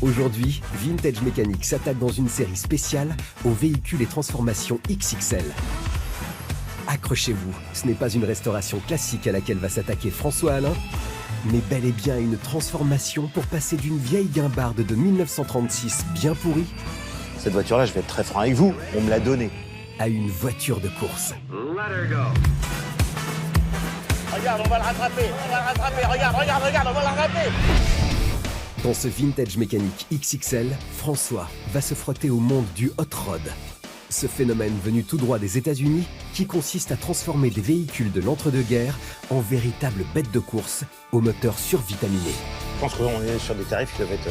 Aujourd'hui, Vintage Mécanique s'attaque dans une série spéciale aux véhicules et transformations XXL. Accrochez-vous, ce n'est pas une restauration classique à laquelle va s'attaquer François Allain, mais bel et bien une transformation pour passer d'une vieille guimbarde de 1936 bien pourrie Cette voiture-là, je vais être très franc avec vous, on me l'a donnée. à une voiture de course. Regarde, on va le rattraper, regarde, on va le rattraper. Dans ce Vintage Mécanique XXL, François va se frotter au monde du hot rod. Ce phénomène venu tout droit des États-Unis qui consiste à transformer des véhicules de l'entre-deux-guerres en véritables bêtes de course au moteur survitaminé. Je pense qu'on est sur des tarifs qui doivent être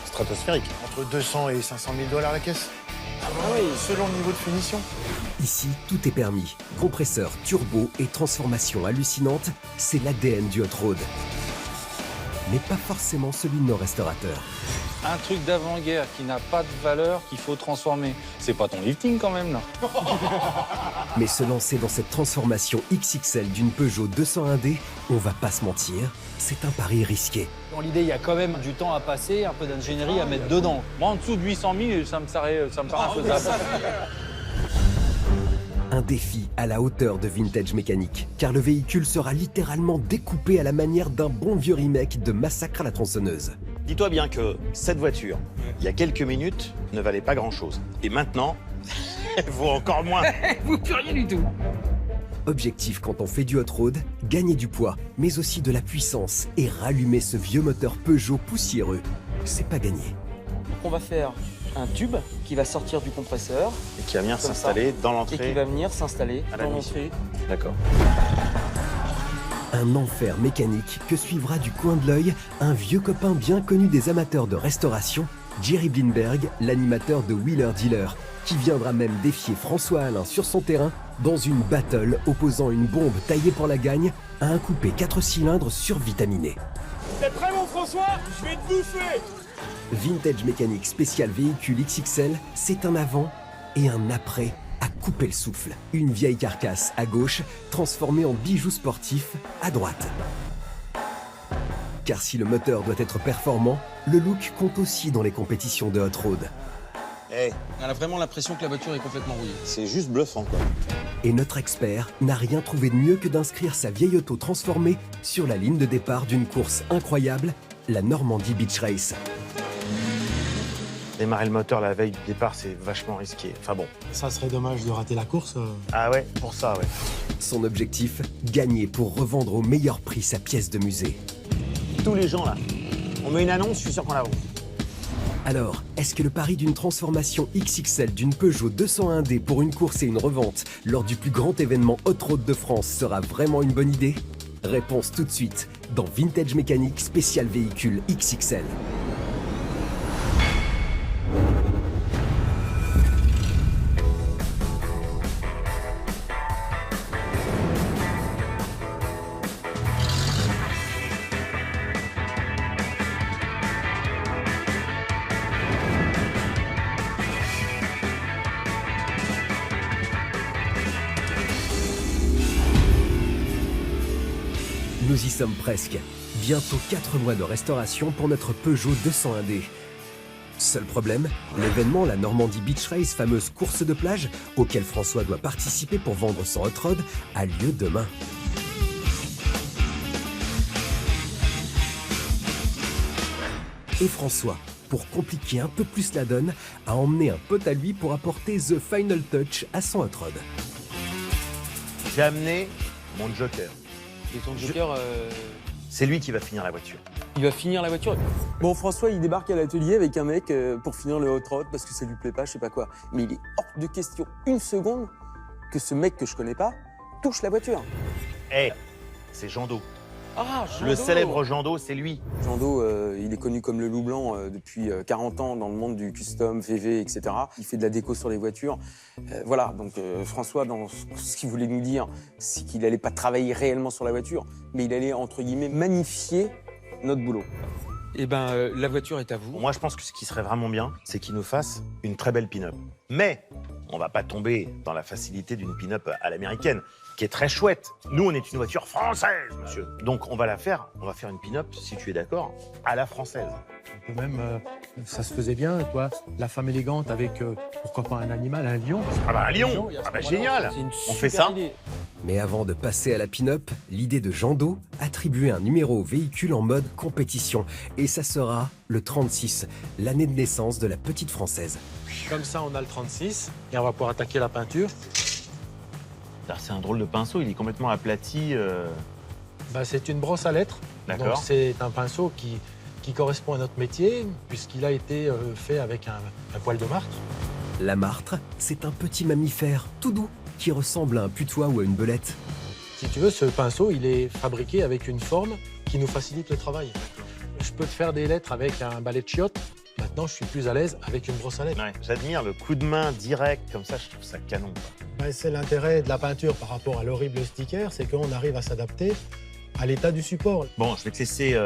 stratosphériques. Entre 200 et 500 000 $ la caisse. Ah oui, selon le niveau de finition. Ici, tout est permis. Compresseur, turbo et transformation hallucinante, c'est l'ADN du hot rod. Mais pas forcément celui de nos restaurateurs. Un truc d'avant-guerre qui n'a pas de valeur qu'il faut transformer. C'est pas ton lifting quand même, là. Mais se lancer dans cette transformation XXL d'une Peugeot 201D, on va pas se mentir, c'est un pari risqué. Dans l'idée, il y a quand même du temps à passer, un peu d'ingénierie à mettre dedans. Moi, en dessous de 800 000, ça me paraît infaisable. Un défi à la hauteur de Vintage Mécanique, car le véhicule sera littéralement découpé à la manière d'un bon vieux remake de Massacre à la tronçonneuse. Dis-toi bien que cette voiture, il y a quelques minutes, ne valait pas grand-chose. Et maintenant, elle vaut encore moins. Vous plus rien du tout. Objectif quand on fait du hot rod, gagner du poids, mais aussi de la puissance et rallumer ce vieux moteur Peugeot poussiéreux. C'est pas gagné. On va faire un tube qui va sortir du compresseur Et qui va venir Comme s'installer dans et l'entrée. qui va venir s'installer À la dans nuit. l'entrée. D'accord. Un enfer mécanique que suivra du coin de l'œil un vieux copain bien connu des amateurs de restauration, Jerry Blinberg, l'animateur de Wheeler Dealer, qui viendra même défier François Allain sur son terrain dans une battle opposant une bombe taillée pour la gagne à un coupé 4 cylindres survitaminé. T'es prêt mon François? Je vais te bouffer! Vintage Mécanique spécial véhicule XXL, c'est un avant et un après à couper le souffle. Une vieille carcasse à gauche, transformée en bijou sportif à droite. Car si le moteur doit être performant, le look compte aussi dans les compétitions de hot rod. Eh, On a vraiment l'impression que la voiture est complètement rouillée. c'est juste bluffant, quoi. Et notre expert n'a rien trouvé de mieux que d'inscrire sa vieille auto transformée sur la ligne de départ d'une course incroyable, la Normandie Beach Race. Démarrer le moteur la veille du départ, c'est vachement risqué. Enfin bon. Ça serait dommage de rater la course. Ah ouais, pour ça, ouais. Son objectif, gagner pour revendre au meilleur prix sa pièce de musée. Tous les gens, là, on met une annonce, je suis sûr qu'on la vend. Alors, est-ce que le pari d'une transformation XXL d'une Peugeot 201D pour une course et une revente lors du plus grand événement hot rod de France sera vraiment une bonne idée? Réponse tout de suite dans Vintage Mécanique spécial véhicule XXL. Nous y sommes presque. Bientôt 4 mois de restauration pour notre Peugeot 201D. Seul problème, l'événement, la Normandie Beach Race, fameuse course de plage, auquel François doit participer pour vendre son hot rod, a lieu demain. Et François, pour compliquer un peu plus la donne, a emmené un pote à lui pour apporter the final touch à son hot rod. J'ai amené mon joker. Et ton joker, C'est lui qui va finir la voiture. il va finir la voiture. Bon, François, il débarque à l'atelier avec un mec pour finir le hot rod parce que ça lui plaît pas, je sais pas quoi. Mais il est hors de question une seconde que ce mec que je connais pas touche la voiture. Eh, c'est Jando. Ah, Le célèbre Jando, c'est lui. Jando, il est connu comme le loup blanc depuis 40 ans dans le monde du custom, VV, etc. Il fait de la déco sur les voitures. Voilà, donc François, dans ce qu'il voulait nous dire, c'est qu'il allait pas travailler réellement sur la voiture, mais il allait, entre guillemets, magnifier notre boulot. Eh ben, la voiture est à vous. Moi, je pense que ce qui serait vraiment bien, c'est qu'il nous fasse une très belle pin-up. Mais on va pas tomber dans la facilité d'une pin-up à l'américaine, qui est très chouette. Nous, on est une voiture française, monsieur. Donc, on va faire une pin-up, si tu es d'accord, à la française. Ou même, ça se faisait bien, toi, la femme élégante avec, pourquoi pas un animal, un lion. Ah bah, un lion! Ah bah, génial! C'est une On fait super ça? idée. Mais avant de passer à la pin-up, l'idée de Jando, attribuer un numéro au véhicule en mode compétition. Et ça sera le 36, l'année de naissance de la petite française. Comme ça, on a le 36 et on va pouvoir attaquer la peinture. C'est un drôle de pinceau, il est complètement aplati. Bah, c'est une brosse à lettres. D'accord. Donc c'est un pinceau qui correspond à notre métier, puisqu'il a été fait avec un poil de martre. La martre, c'est un petit mammifère tout doux qui ressemble à un putois ou à une belette. Si tu veux, ce pinceau, il est fabriqué avec une forme qui nous facilite le travail. Je peux te faire des lettres avec un balai de chiottes. Maintenant, je suis plus à l'aise avec une brosse à lettres. Ouais, j'admire le coup de main direct, comme ça, je trouve ça canon, quoi. Ouais, c'est l'intérêt de la peinture par rapport à l'horrible sticker, c'est qu'on arrive à s'adapter à l'état du support. Bon, je vais te laisser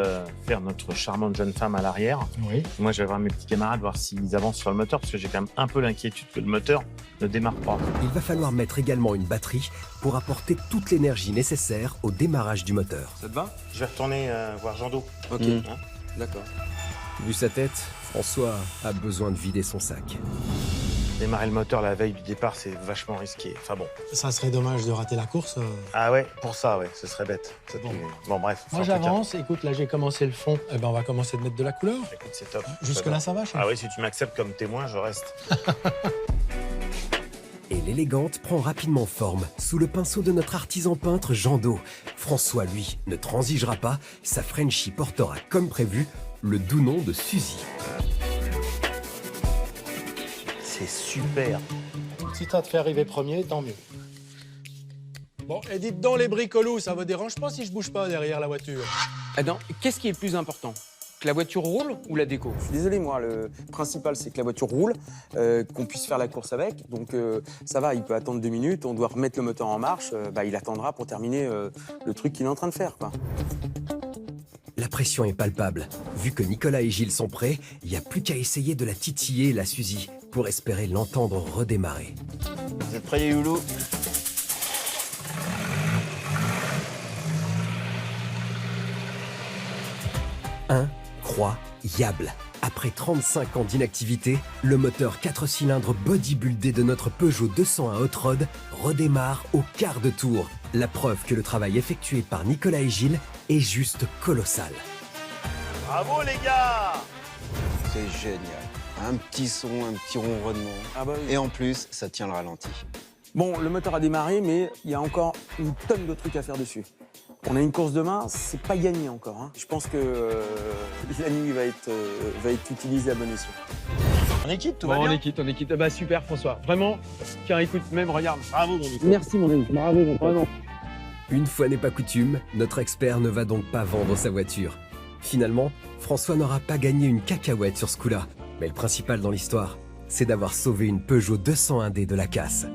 faire notre charmante jeune femme à l'arrière. Oui. Moi, je vais voir mes petits camarades, voir s'ils avancent sur le moteur, parce que j'ai quand même un peu l'inquiétude que le moteur ne démarre pas. Il va falloir mettre également une batterie pour apporter toute l'énergie nécessaire au démarrage du moteur. Ça te va? Je vais retourner voir Jando. Ok, Hein? d'accord. Vu sa tête, François a besoin de vider son sac. Démarrer le moteur la veille du départ, c'est vachement risqué. Enfin bon. Ça serait dommage de rater la course. Ah ouais, pour ça, ouais, ce serait bête. Bon, bref. Moi, en tout cas, j'avance. Écoute, là, j'ai commencé le fond. Eh ben, on va commencer de mettre de la couleur. écoute, c'est top. Jusque-là, ça va, chef? Ah oui, si tu m'acceptes comme témoin, je reste. Et l'élégante prend rapidement forme sous le pinceau de notre artisan peintre Jando. François, lui, ne transigera pas. Sa Frenchie portera, comme prévu, le doux nom de Suzy. C'est super. Si t'as te fait arriver premier, tant mieux. Bon, et dites donc, les bricolous, ça vous dérange pas si je bouge pas derrière la voiture? Adam, qu'est-ce qui est le plus important? Que la voiture roule ou la déco? Je suis désolé, moi, le principal, c'est que la voiture roule, qu'on puisse faire la course avec. Donc, ça va, il peut attendre 2 minutes. On doit remettre le moteur en marche. Il attendra pour terminer le truc qu'il est en train de faire, quoi. La pression est palpable. Vu que Nicolas et Gilles sont prêts, il n'y a plus qu'à essayer de la titiller, la Suzy, pour espérer l'entendre redémarrer. Vous êtes prêts, les loulous? Incroyable! Après 35 ans d'inactivité, le moteur 4 cylindres bodybuildé de notre Peugeot 201 Hot Rod redémarre au quart de tour. La preuve que le travail effectué par Nicolas et Gilles est juste colossal. Bravo, les gars! C'est génial. Un petit son, un petit ronronnement. Ah bah oui. Et en plus, ça tient le ralenti. Bon, le moteur a démarré, mais il y a encore une tonne de trucs à faire dessus. On a une course demain, c'est pas gagné encore, hein. Je pense que la nuit va être utilisée à bon escient. On est quitte, tout va bien? On est quitte. Bah, super, François. Vraiment. Tiens, écoute, même, regarde. Bravo, mon Nico. Merci, mon ami. Bravo, vraiment. Une fois n'est pas coutume, notre expert ne va donc pas vendre sa voiture. Finalement, François n'aura pas gagné une cacahuète sur ce coup-là. Mais le principal dans l'histoire, c'est d'avoir sauvé une Peugeot 201D de la casse.